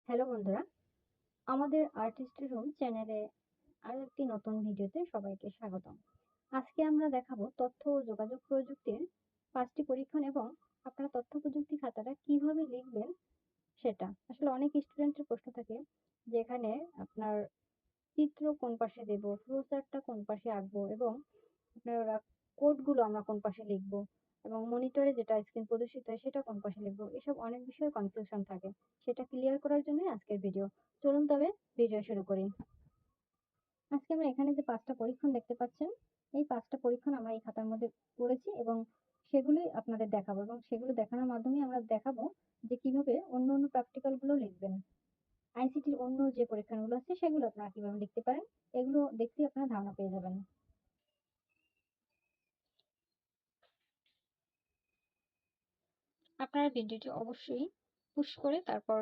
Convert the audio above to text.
Hello বন্ধুরা, আমাদের artist room চ্যানেলে আরো একটি নতুন ভিডিওতে সবাইকে স্বাগতম। আজকে আমরা দেখাবো তথ্য ও যোগাযোগ প্রযুক্তির 5টি পরীক্ষণ এবং আপনারা তথ্য প্রযুক্তি খাতাটা কিভাবে লিখবেন সেটা। আসলে অনেক স্টুডেন্টের প্রশ্ন থাকে যে এখানে আপনার চিত্র কোন পাশে দেব, ফ্লোচার্টটা কোন পাশে আঁকবো এবং আপনার কোডগুলো আমরা কোন পাশে লিখবো এবং মনিটরে যেটা স্ক্রিন প্রদর্শিত হয় সেটা কোন পাশে লিখবো, এসব অনেক বিষয়ে কনফিউশন থাকে। সেটা ক্লিয়ার করার জন্য আজকের ভিডিও। চলুন তবে ভিডিও শুরু করি। আজকে আমরা এখানে যে 5টা পরীক্ষণ দেখতে পাচ্ছেন, এই 5টা পরীক্ষণ আমরা এই খাতার মধ্যে করেছি এবং সেগুলোই আপনাদের দেখাবো এবং সেগুলো দেখানোর মাধ্যমে আমরা দেখাবো যে কিভাবে অন্য প্র্যাকটিক্যাল গুলো লিখবেন। আইসিটির অন্য যে পরীক্ষাগুলো আছে সেগুলো আপনারা কিভাবে লিখতে পারেন, এগুলো দেখতে আপনারা ধারণা পেয়ে যাবেন। আপনারা ভিডিওটি অবশ্যই পুশ করে তারপর